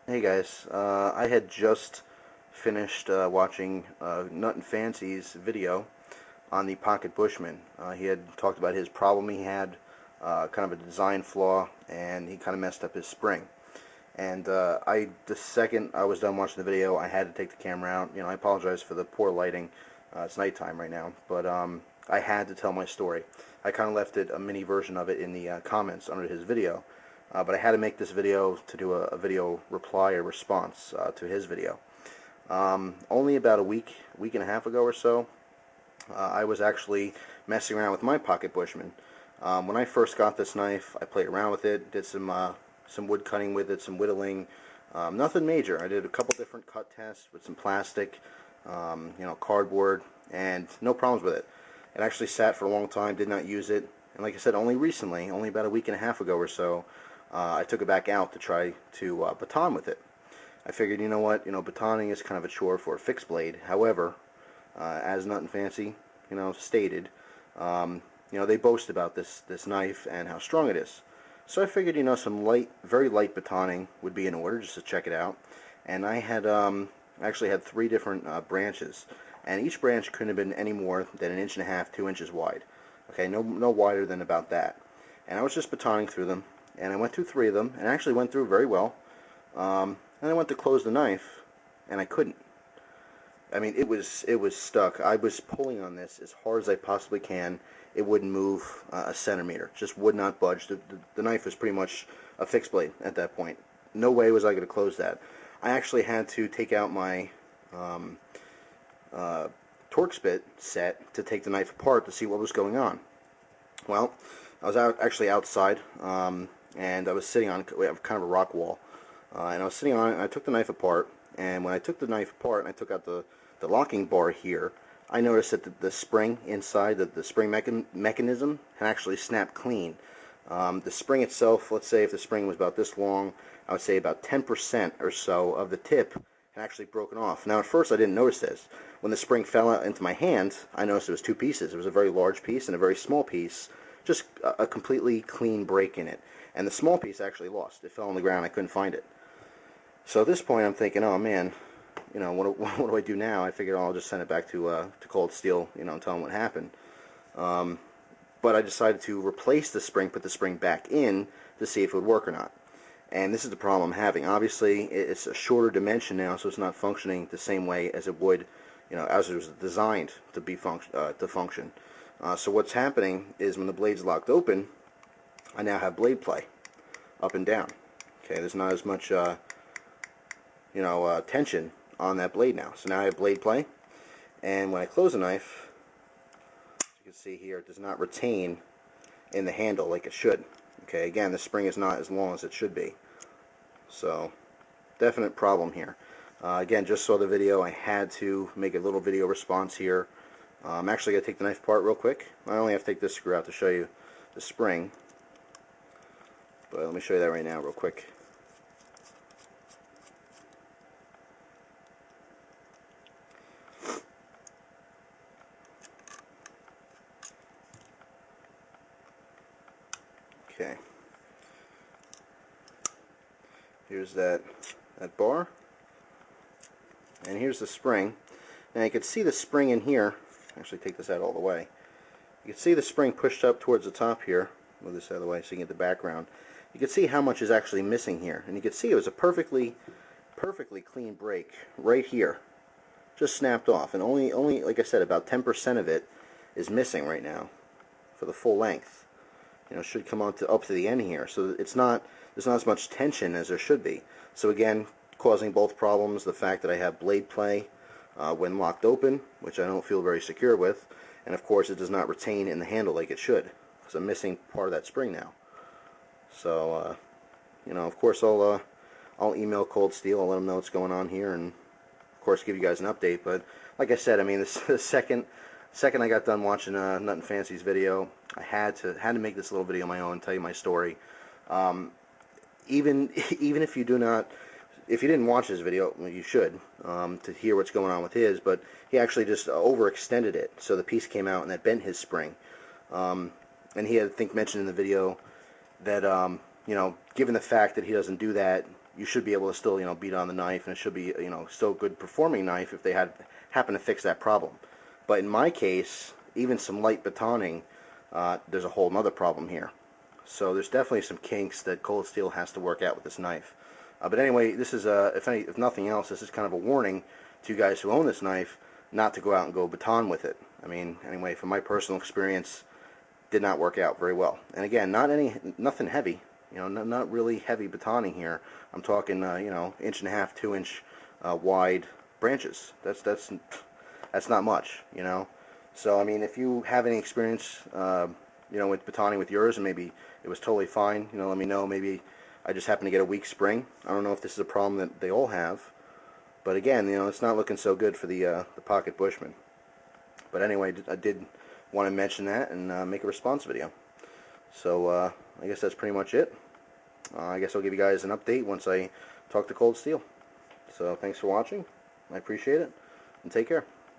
Hey guys, I had just finished watching nutnfancy's video on the Pocket Bushman. He had talked about his problem he had, kind of a design flaw, and he kind of messed up his spring. And the second I was done watching the video, I had to take the camera out. I apologize for the poor lighting. It's nighttime right now, but I had to tell my story. I kind of left it a mini version of it in the comments under his video. But I had to make this video to do a video reply or response to his video. Only about a week and a half ago or so, I was actually messing around with my Pocket Bushman. When I first got this knife, I played around with it, did some wood cutting with it, some whittling. Nothing major. I did a couple different cut tests with some plastic, cardboard, and no problems with it. It actually sat for a long time, did not use it, and like I said, only recently, only about a week and a half ago or so, I took it back out to try to baton with it. I figured, you know what, batoning is kind of a chore for a fixed blade. However, as nutnfancy, stated, they boast about this knife and how strong it is. So I figured, some very light batoning would be in order just to check it out. And I had actually had three different branches, and each branch couldn't have been any more than 1.5 inches, 2 inches wide. Okay, no wider than about that. And I was just batoning through them. And I went through three of them, and actually went through very well. And I went to close the knife, and I couldn't. I mean, it was stuck. I was pulling on this as hard as I possibly can. It wouldn't move a centimeter. Just would not budge. The knife was pretty much a fixed blade at that point. No way was I going to close that. I actually had to take out my torque spit set to take the knife apart to see what was going on. Well, I was actually outside. And I was sitting on kind of a rock wall, and I was sitting on it, and I took the knife apart, and when I took the knife apart and I took out the locking bar here, I noticed that the spring inside, the spring mechanism had actually snapped clean. The spring itself, let's say if the spring was about this long, I would say about 10% or so of the tip had actually broken off. Now at first I didn't notice this. When the spring fell out into my hand, I noticed it was two pieces. It was a very large piece and a very small piece, just a completely clean break in it. And the small piece actually lost. It fell on the ground. I couldn't find it. So at this point, I'm thinking, oh man, what do I do now? I figured, I'll just send it back to Cold Steel, and tell them what happened. But I decided to replace the spring, put the spring back in to see if it would work or not. And this is the problem I'm having. Obviously, it's a shorter dimension now, so it's not functioning the same way as it would, as it was designed to be function. So what's happening is when the blade's locked open, I now have blade play, up and down. Okay, there's not as much, tension on that blade now. So now I have blade play, and when I close the knife, as you can see here, it does not retain in the handle like it should. Okay, again, the spring is not as long as it should be. So, definite problem here. Again, just saw the video. I had to make a little video response here. I'm actually going to take the knife apart real quick. I only have to take this screw out to show you the spring. But let me show you that right now real quick. Okay. Here's that bar. And here's the spring. Now you can see the spring in here. Actually take this out all the way. You can see the spring pushed up towards the top here. Move this out of the way so you can get the background. You can see how much is actually missing here, and you can see it was a perfectly clean break right here, just snapped off, and only like I said, about 10% of it is missing right now for the full length. Should come up to the end here, so there's not as much tension as there should be. So again, causing both problems: the fact that I have blade play when locked open, which I don't feel very secure with, and of course it does not retain in the handle like it should, because I'm missing part of that spring now. So, of course I'll email Cold Steel. I'll let them know what's going on here, and of course give you guys an update. But like I said, I mean, the second I got done watching nutnfancy's video, I had to make this little video of my own, tell you my story. Even if you didn't watch his video, well, you should to hear what's going on with his. But he actually just overextended it, so the piece came out and that bent his spring. And he had, I think, mentioned in the video that given the fact that he doesn't do that you should be able to still, beat on the knife, and it should be, still a good performing knife if they happen to fix that problem. But in my case, even some light batoning, there's a whole nother problem here. So there's definitely some kinks that cold steel has to work out with this knife. But anyway, this is, if nothing else, this is kind of a warning to you guys who own this knife not to go out and go baton with it. I mean, anyway, from my personal experience, did not work out very well. And again, nothing heavy, not really heavy batoning here. I'm talking, 1.5-inch, 2-inch wide branches. That's not much, So I mean, if you have any experience, with batoning with yours, and maybe it was totally fine, let me know. Maybe I just happen to get a weak spring. I don't know if this is a problem that they all have, but again, it's not looking so good for the Pocket Bushman. But anyway, I did want to mention that and make a response video. So I guess that's pretty much it. I guess I'll give you guys an update once I talk to Cold Steel. So thanks for watching. I appreciate it, and take care.